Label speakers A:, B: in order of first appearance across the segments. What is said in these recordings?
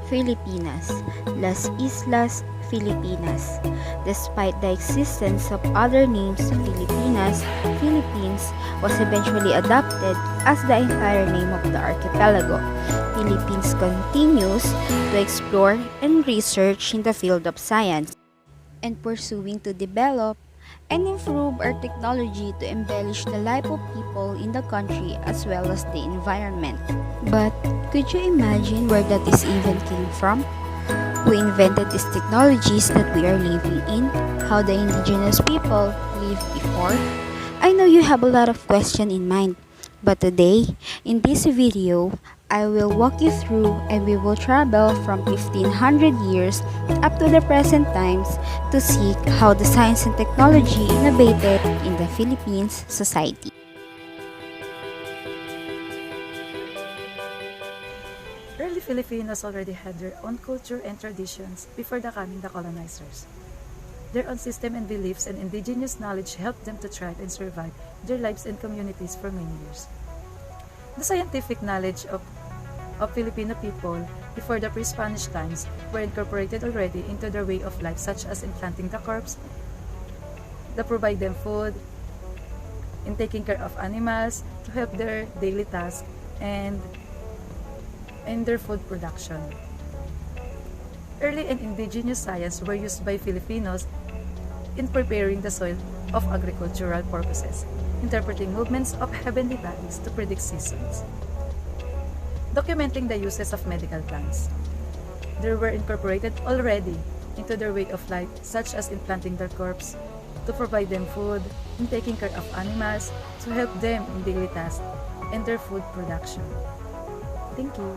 A: Filipinas, Las Islas Filipinas. Despite the existence of other names, Filipinas, Philippines was eventually adopted as the entire name of the archipelago. Philippines continues to explore and research in the field of science and pursuing to develop and improve our technology to embellish the life of people in the country as well as the environment. But could you imagine where that is even came from? Who invented these technologies that we are living in? How the indigenous people lived before? I know you have a lot of questions in mind, but today, in this video, I will walk you through and we will travel from 1500 years up to the present times to see how the science and technology innovated in the Philippines society.
B: Early Filipinos already had their own culture and traditions before the coming the colonizers. Their own system and beliefs and indigenous knowledge helped them to thrive and survive their lives and communities for many years. The scientific knowledge of Filipino people before the pre-Spanish times were incorporated already into their way of life, such as in planting the crops, that provide them food, in taking care of animals to help their daily tasks, and their food production. Early and indigenous science were used by Filipinos in preparing the soil of agricultural purposes, interpreting movements of heavenly bodies to predict seasons, documenting the uses of medical plants. They were incorporated already into their way of life, such as in planting their crops, to provide them food, in taking care of animals, to help them in daily tasks, and their food production. Thank you.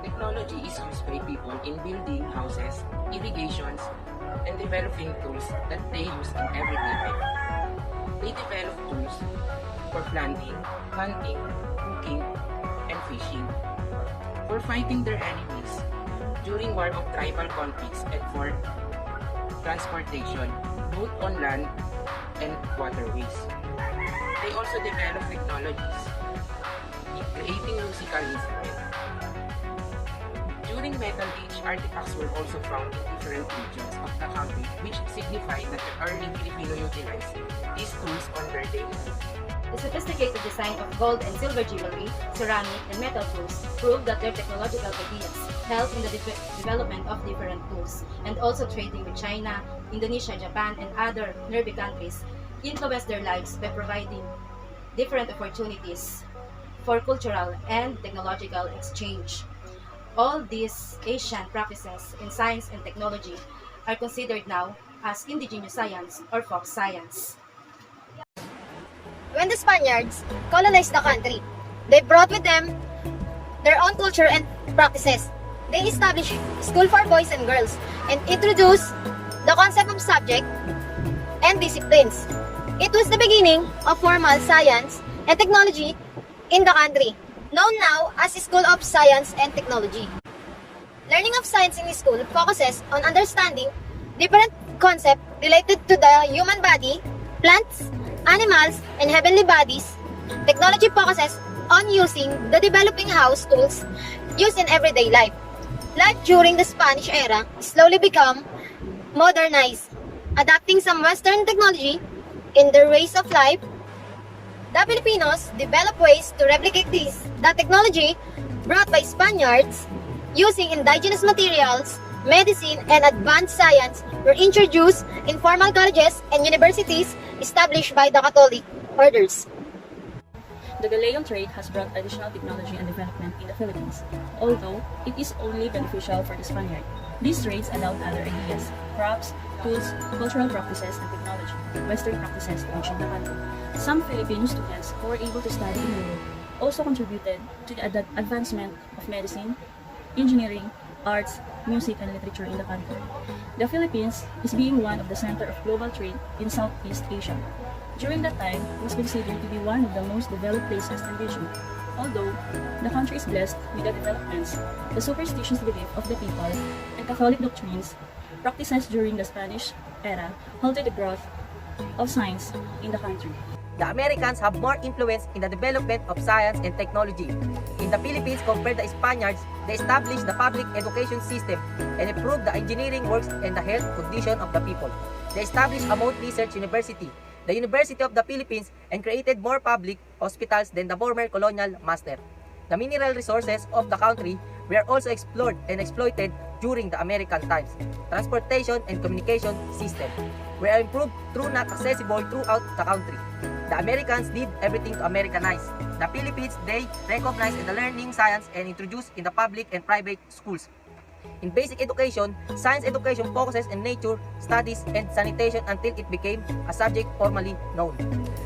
C: Technology is used by people in building houses, irrigations, and developing tools that they use in everyday life. They develop tools for planting, hunting, cooking, and fishing, for fighting their enemies during war of tribal conflicts, and for transportation, both on land and waterways. They also develop technologies in creating musical instruments. During Metal Age, artifacts were also found in different regions of the country, which signified that the early Filipino utilized these tools on their daily life.
D: The sophisticated design of gold and silver jewelry, ceramic, and metal tools prove that their technological ideas helped in the development of different tools, and also trading with China, Indonesia, Japan, and other nearby countries influenced their lives by providing different opportunities for cultural and technological exchange. All these Asian practices in science and technology are considered now as indigenous science or folk science.
E: When the Spaniards colonized the country, they brought with them their own culture and practices. They established school for boys and girls and introduced the concept of subject and disciplines. It was the beginning of formal science and technology in the country, known now as School of Science and Technology. Learning of science in school focuses on understanding different concepts related to the human body, plants, animals, and heavenly bodies. Technology focuses on using the developing house tools used in everyday life. Life during the Spanish era slowly became modernized, adapting some Western technology in their ways of life. The Filipinos developed ways to replicate the technology brought by Spaniards. Using indigenous materials, medicine, and advanced science were introduced in formal colleges and universities established by the Catholic orders.
F: The Galilean trade has brought additional technology and development in the Philippines, although it is only beneficial for the Spaniard. These trades allowed other ideas, crops, tools, cultural practices, and technology, Western practices to reach the country. Some Filipino students who were able to study in Europe also contributed to the advancement of medicine, engineering, arts, music, and literature in the country. The Philippines is being one of the center of global trade in Southeast Asia. During that time, it was considered to be one of the most developed places in the region. Although the country is blessed with the developments, the superstitious belief of the people and Catholic doctrines practices during the Spanish era halted the growth of science in the country.
G: the Americans have more influence in the development of science and technology. In the Philippines, compared to the Spaniards, they established the public education system and improved the engineering works and the health condition of the people. They established a Mount Research University, the University of the Philippines, and created more public hospitals than the former colonial master. The mineral resources of the country were also explored and exploited during the American times. Transportation and communication system were improved through not accessible throughout the country. The Americans did everything to Americanize. The Philippines, they recognized in the learning science and introduced in the public and private schools. In basic education, science education focuses on nature, studies, and sanitation until it became a subject formally known.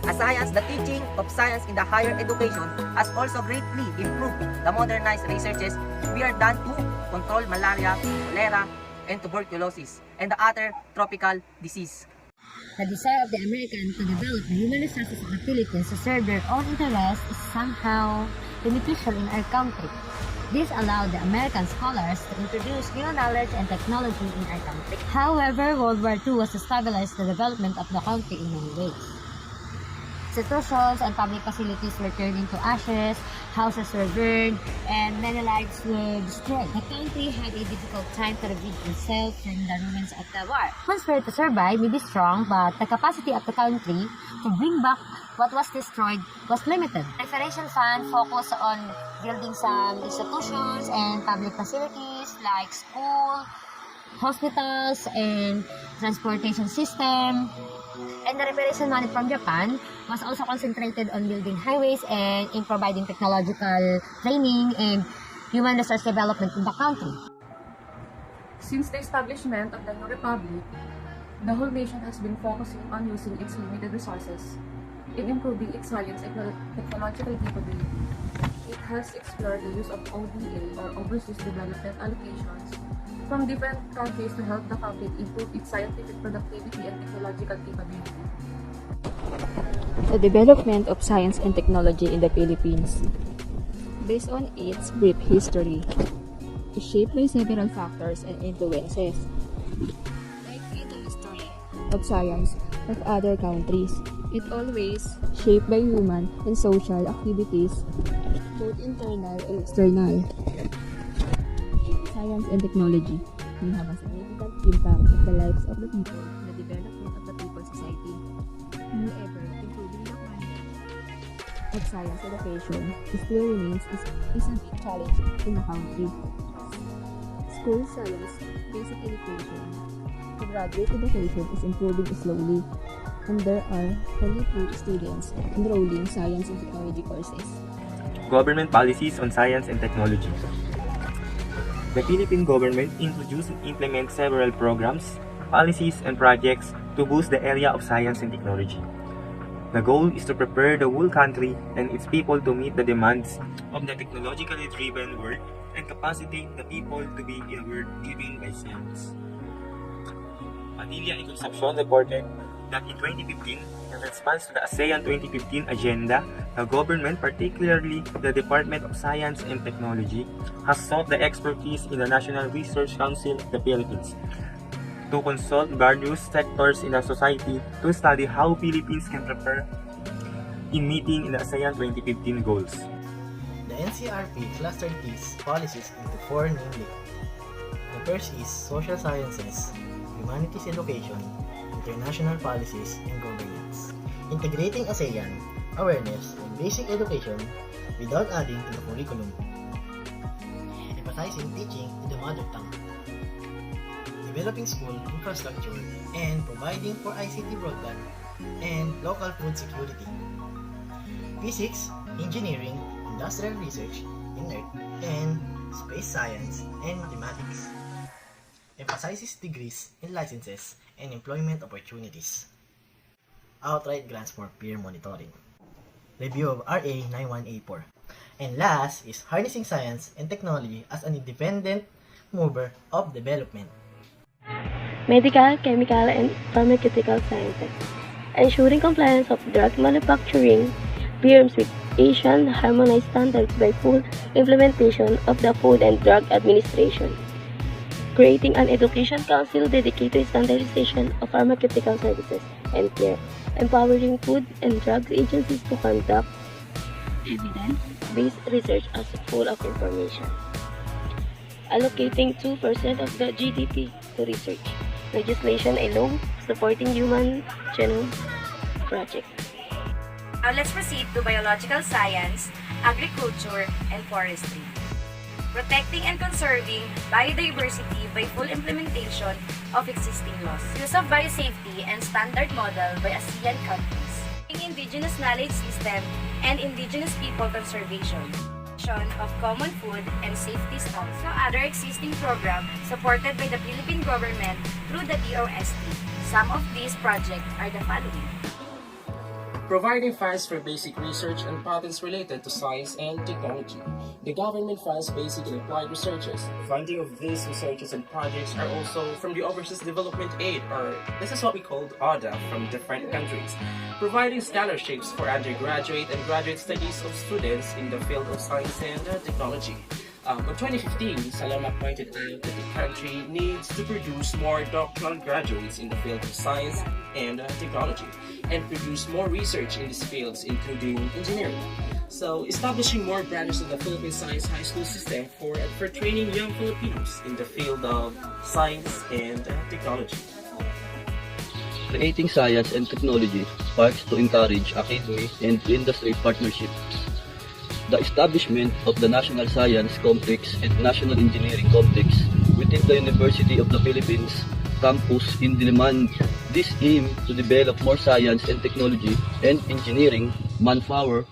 G: As science, the teaching of science in the higher education has also greatly improved the modernized researches we are done to control malaria, cholera, and tuberculosis, and the other tropical disease.
E: The desire of the American to develop the human resources of the Philippines to serve their own interests is somehow beneficial in our country. This allowed the American scholars to introduce new knowledge and technology in our country. However, World War II was to stabilize the development of the country in many ways. Institutions and public facilities were turned into ashes, houses were burned, and many lives were destroyed. The country had a difficult time to rebuild itself from the ruins of the war. Human spirit to survive may be strong, but the capacity of the country to bring back what was destroyed was limited. Reparation Fund focused on building some institutions and public facilities like school, hospitals, and transportation system. And the reparation money from Japan was also concentrated on building highways and in providing technological training and human resource development in the country.
F: Since the establishment of the new republic, the whole nation has been focusing on using its limited resources in improving its science and technological capability. It has explored the use of ODA or Overseas Development Allocations from different countries to help the country improve its scientific productivity and technological capability.
H: The development of science and technology in the Philippines, based on its brief history, is shaped by several factors and influences, like the history of science of other countries. It always shaped by human and social activities, both internal and external. Science and technology may have a significant impact on the lives of the people and the development of the people's society. However, improving the quality of science education still remains is a big challenge in the country. School science, basic education, and graduate education is improving slowly, and there are only few students enrolling science and technology courses.
I: Government policies on science and technology. The Philippine government introduced and implement several programs, policies, and projects to boost the area of science and technology. The goal is to prepare the whole country and its people to meet the demands of the technologically driven world and capacitate the people to be in a world driven by science. Padilla and Concepcion reported that in 2015, in response to the ASEAN 2015 agenda, the government, particularly the Department of Science and Technology, has sought the expertise in the National Research Council of the Philippines to consult various sectors in the society to study how Philippines can prepare in meeting the ASEAN 2015 goals.
J: The NCRP clustered these policies into four namely. The first is social sciences, humanities education, international policies, and governance. Integrating ASEAN, awareness, and basic education without adding to the curriculum. Emphasizing teaching in the mother tongue. Developing school infrastructure and providing for ICT broadband and local food security. Physics, engineering, industrial research in earth and space science and mathematics. Emphasizes degrees and licenses and employment opportunities. Outright grants for peer monitoring. Review of RA 9184. And last is harnessing science and technology as an independent mover of development.
K: Medical, chemical, and pharmaceutical sciences. Ensuring compliance of drug manufacturing firms with Asian harmonized standards by full implementation of the Food and Drug Administration. Creating an education council dedicated to standardization of pharmaceutical services and care. empowering food and drugs agencies to conduct evidence-based research as full of information, allocating 2% of the GDP to research, legislation, a law supporting human genome project.
D: Now let's proceed to biological science, agriculture, and forestry. Protecting and conserving biodiversity by full implementation of existing laws. Use of biosafety and standard model by ASEAN countries. Indigenous knowledge system and indigenous people conservation. Of common food and safety stocks. So other existing programs supported by the Philippine government through the DOST. Some of these projects are the following.
C: Providing funds for basic research and patents related to science and technology. The government funds basic and applied researches. Funding of these researches and projects are also from the Overseas Development Aid, or this is what we call ODA, from different countries. Providing scholarships for undergraduate and graduate studies of students in the field of science and technology. In 2015, Salama pointed out that the country needs to produce more doctoral graduates in the field of science and technology, and produce more research in these fields, including engineering. So, establishing more branches of the Philippine Science High School system for training young Filipinos in the field of science and technology.
L: Creating science and technology parks to encourage academy and industry partnerships. The establishment of the National Science Complex and National Engineering Complex within the University of the Philippines campus in Diliman. This aim to develop more science and technology and engineering manpower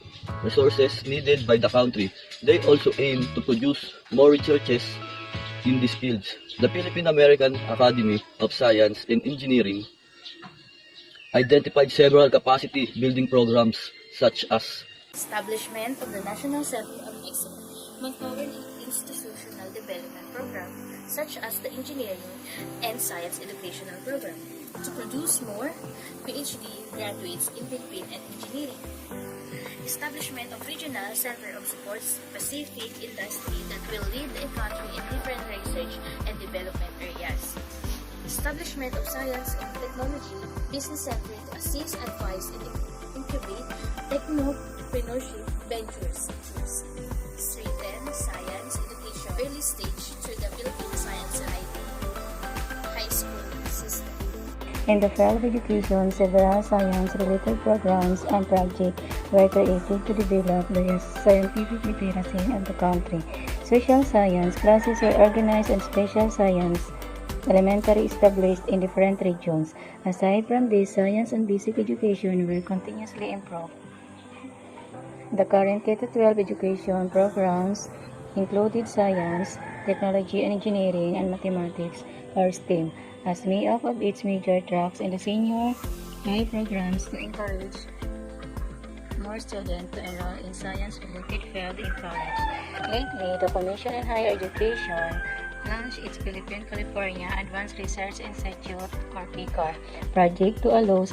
L: resources needed by the country. They also aim to produce more researches in these fields. The Philippine American Academy of Science and Engineering identified several capacity building programs such as
D: Establishment of the National Center of Excellence, manpower and institutional development program, such as the Engineering and Science Educational Program, to produce more PhD graduates in Philippine and engineering. Establishment of Regional Center of Supports Pacific Industry that will lead the economy in different research and development areas. Establishment of Science and Technology Business Center to assist, advise, and incubate technopreneurship ventures. Strengthen science education early stage through the Philippine Science High School system.
M: In the field of education, several science-related programs and projects were created to develop the scientific literacy of the country. Social science classes were organized and special science elementary established in different regions. Aside from this, science and basic education will continuously improve. The current K-12 education programs included science, technology and engineering, and mathematics, or STEM, as made up of its major tracks in the senior high programs to encourage more students to enroll in science-related field in college. Lately, the Commission on Higher Education launched its Philippine California Advanced Research Institute, or PCAR, project to allow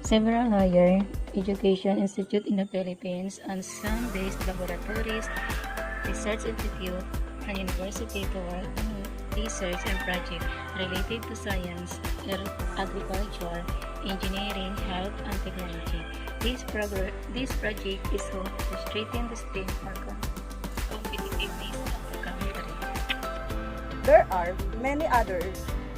M: several higher education institutes in the Philippines and some based laboratories, research institute, and university to work on research and projects related to science, agriculture, engineering, health, and technology. This project is hoped to strengthen the STEM competitiveness of the country.
N: There are many other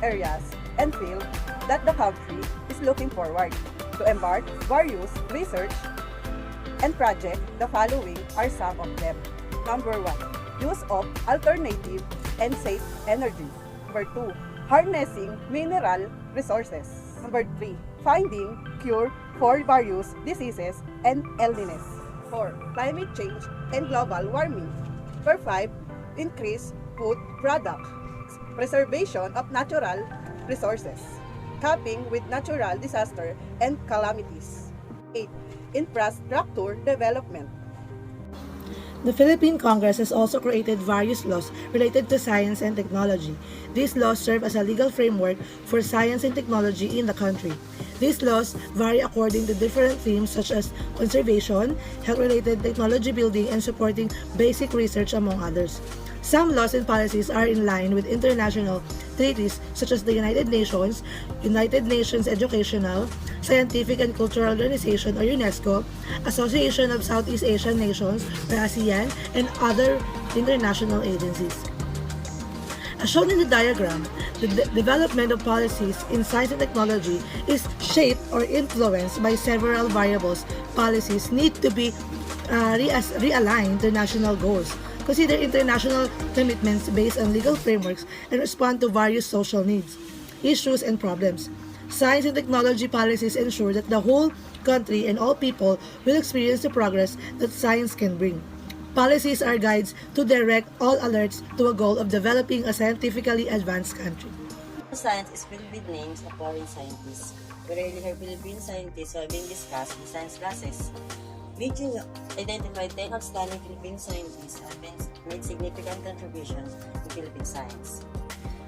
N: areas and fields that the country is looking forward to embark various research and projects. The following are some of them. Number 1, use of alternative and safe energy. Number 2, harnessing mineral resources. Number 3, finding cure for various diseases and illness. 4, climate change and global warming. Number 5, increase food product. Preservation of natural resources. Coping with natural disaster and calamities. 8, infrastructure development.
O: The Philippine Congress has also created various laws related to science and technology. These laws serve as a legal framework for science and technology in the country. These laws vary according to different themes such as conservation, health-related technology building, and supporting basic research, among others. Some laws and policies are in line with international treaties such as the United Nations, United Nations Educational, Scientific and Cultural Organization or UNESCO, Association of Southeast Asian Nations or ASEAN, and other international agencies. As shown in the diagram, the development of policies in science and technology is shaped or influenced by several variables. Policies need to be realigned to national goals, consider international commitments based on legal frameworks, and respond to various social needs, issues, and problems. Science and technology policies ensure that the whole country and all people will experience the progress that science can bring. Policies are guides to direct all alerts to a goal of developing a scientifically advanced country.
P: Science is filled with names of foreign scientists. We rarely hear Philippine scientists who are being discussed in science classes. Beijing identified 10 outstanding Philippine scientists who have made significant contributions to Philippine science.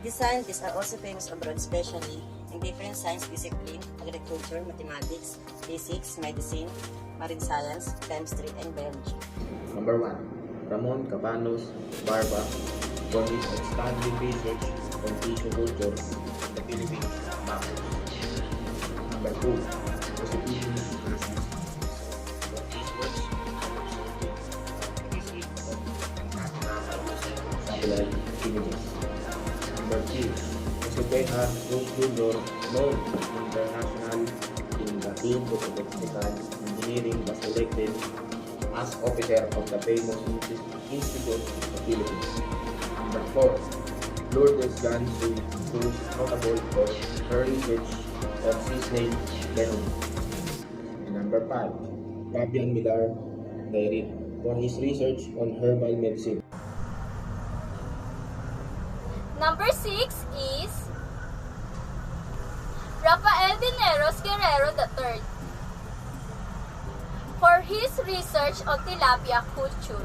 P: These scientists are also famous abroad, especially in different science disciplines: agriculture, mathematics, physics, medicine, marine science, chemistry, and biology.
Q: Number 1. Ramon Cabanos Barba for his outstanding research on tissue culture in the Philippines. Number 2. Josephine Francis for his works on satellite images. Number 3. Josepeha Cruz Jr., known internationally in the field of electrical engineering, was elected as officer of the famous Institute of the Philippines. Number 4. Lourdes Gansu, who is notable for her research on seasonal method. And number 5. Fabian Millar Dairit for his research on herbal medicine.
R: Number 6 is Rafael Dineros Guerrero III for his research on tilapia culture.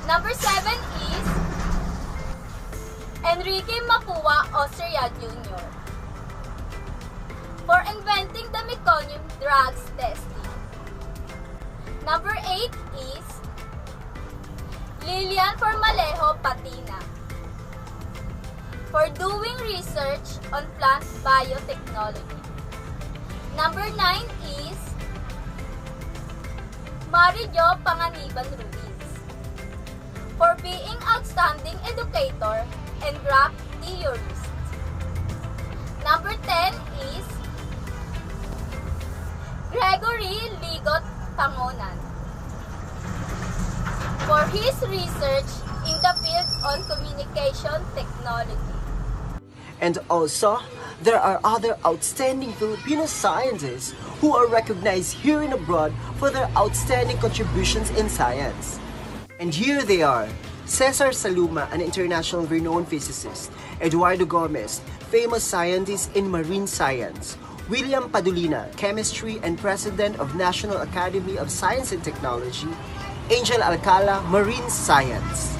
R: Number 7 is Enrique Macua Austria Jr. for inventing the meconium drugs testing. Number 8 is Lilian Formalejo Patina for doing research on plant biotechnology. Number 9 is Marijo Panganiban Ruiz for being outstanding educator and graph theorist. Number 10 is Gregory Ligot Pangonan for his research in the field on communication technology.
S: And also, there are other outstanding Filipino scientists who are recognized here and abroad for their outstanding contributions in science. And here they are: Cesar Saluma, an international renowned physicist; Eduardo Gomez, famous scientist in marine science; William Padulina, chemistry and president of National Academy of Science and Technology; Angel Alcala, marine science.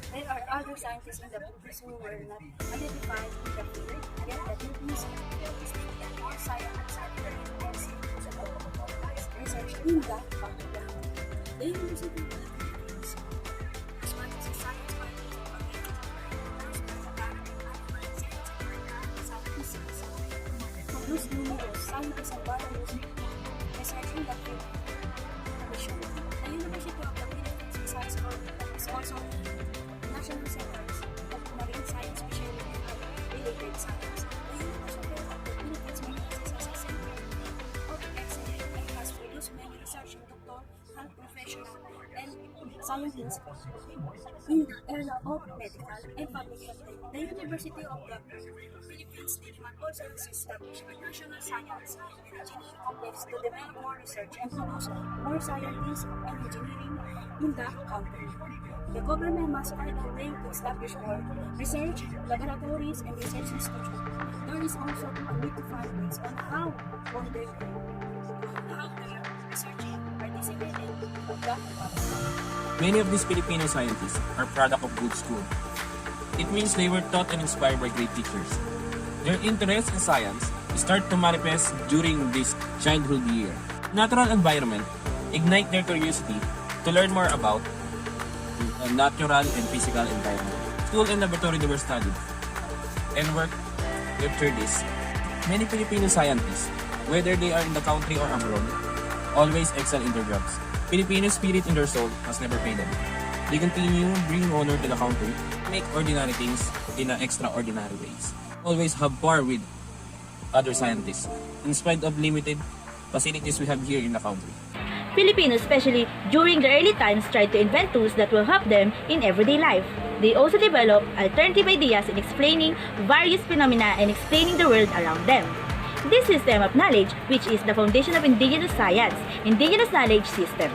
T: There are other scientists in the Philippines who were not identified in the field, yet the Philippines is taking more science and scientific research in the country. The University of the Philippines is one of the science partners of for those numerous scientists and partners researching the field. The University of the Philippines is also national centers of marine science, specialty related science. The University of the Philippines maintains as a center of excellence and has produced many research doctor, health professionals, and scientists in the area of medical and public health. The University of the Philippines also has established a national science and engineering complex to develop more research and produce more scientists and engineering in the country. The government must find a way to establish more research laboratories and research institutes. There is also a need to find ways on how they are researching, participating in the public.
U: Many of these Filipino scientists are product of good school. It means they were taught and inspired by great teachers. Their interest in science start to manifest during this childhood year. Natural environment ignite their curiosity to learn more about natural and physical environment. School and laboratory they were studied and work after this. Many Filipino scientists, whether they are in the country or abroad, always excel in their jobs. Filipino spirit in their soul has never faded. They continue bringing honor to the country, make ordinary things in extraordinary ways. Always have par with other scientists, in spite of limited facilities we have here in the country.
V: Filipinos, especially during the early times, tried to invent tools that will help them in everyday life. They also developed alternative ideas in explaining various phenomena and explaining the world around them. This system of knowledge, which is the foundation of indigenous science, indigenous knowledge system.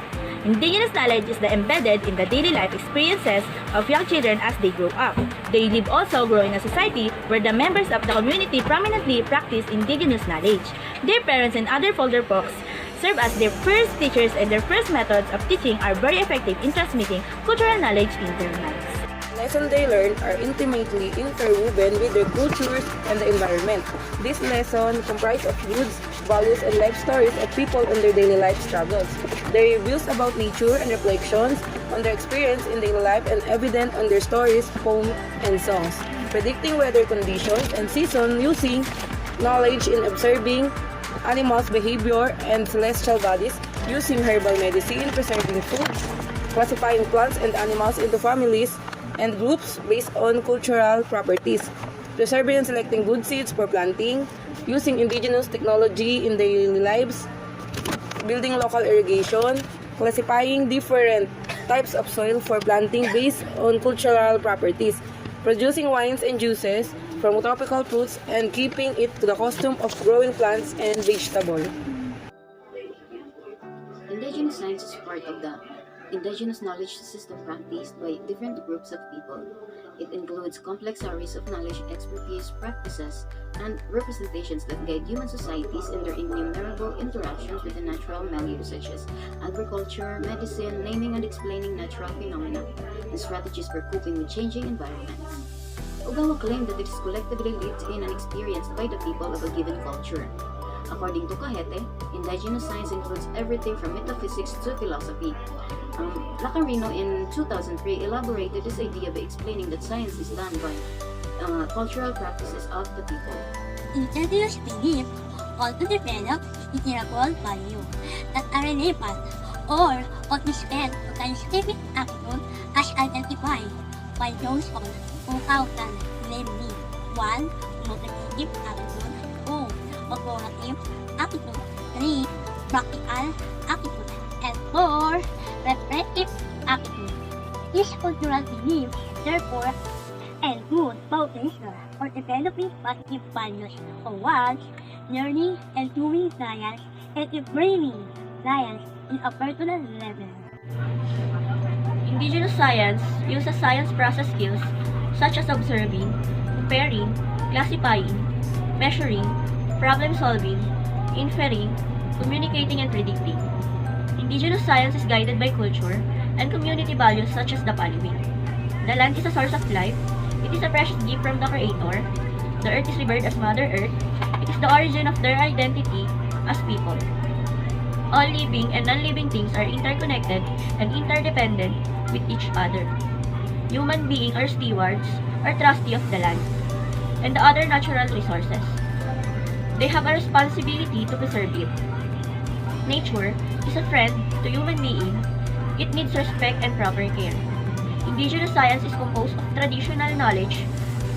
V: Indigenous knowledge is embedded in the daily life experiences of young children as they grow up. They live also grow in a society where the members of the community prominently practice indigenous knowledge. Their parents and other older folks serve as their first teachers, and their first methods of teaching are very effective in transmitting cultural knowledge in their minds.
W: Lessons they learn are intimately interwoven with their cultures and the environment. This lesson comprises of goods, values, and life stories of people on their daily life struggles. They reveals about nature and reflections on their experience in daily life and evident on their stories, poems, and songs. Predicting weather conditions and season using knowledge in observing animals' behavior and celestial bodies, using herbal medicine, preserving food, classifying plants and animals into families and groups based on cultural properties, preserving and selecting good seeds for planting, using indigenous technology in daily lives, building local irrigation, classifying different types of soil for planting based on cultural properties, producing wines and juices from tropical fruits, and keeping it to the custom of growing plants and vegetables.
X: Indigenous science is part of the indigenous knowledge system practiced by different groups of people. It includes complex areas of knowledge, expertise, practices, and representations that guide human societies in their innumerable interactions with the natural milieu, such as agriculture, medicine, naming and explaining natural phenomena, and strategies for coping with changing environments. Ogawa claimed that it is collectively lived in and experienced by the people of a given culture. According to Kahete, indigenous science includes everything from metaphysics to philosophy. Lacarino in 2003 elaborated this idea by explaining that science is done by cultural practices of the people.
Y: Indigenous belief also develop integral value that are relevant or of respect to scientific action as identified by those on Ukautan, namely 1. Motivative attitude, 2. Operative attitude, 3. Practical attitude, and 4. Reflective attitude. This cultural belief, therefore, and good foundation for developing positive values towards learning and doing science and embracing science in a personal level.
V: Indigenous science uses science process skills such as observing, comparing, classifying, measuring, problem solving, inferring, communicating, and predicting. Indigenous science is guided by culture and community values such as the following. The land is a source of life. It is a precious gift from the Creator. The earth is revered as Mother Earth. It is the origin of their identity as people. All living and non-living things are interconnected and interdependent with each other. Human beings are stewards or trustee of the land and the other natural resources. They have a responsibility to preserve it. Nature is a friend to human being. It needs respect and proper care. Indigenous science is composed of traditional knowledge,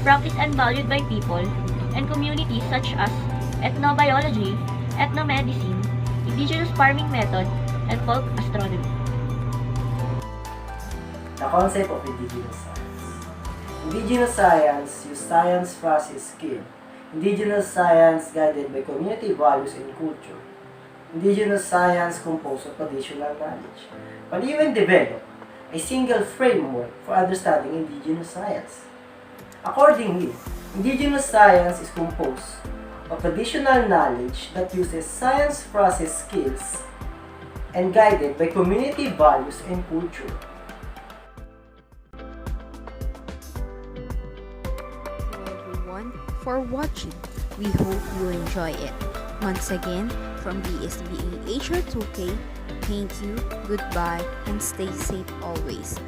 V: practiced and valued by people and communities such as ethnobiology, ethnomedicine, indigenous farming method, and folk astronomy.
Z: The concept of indigenous science. Indigenous science use science process skill. Indigenous science guided by community values and culture. Indigenous science composed of traditional knowledge, but even develop a single framework for understanding indigenous science. Accordingly, indigenous science is composed of traditional knowledge that uses science process skills and guided by community values and culture.
A: Hello everyone, for watching. We hope you enjoy it. Once again, from BSBA HR2K, thank you, goodbye, and stay safe always.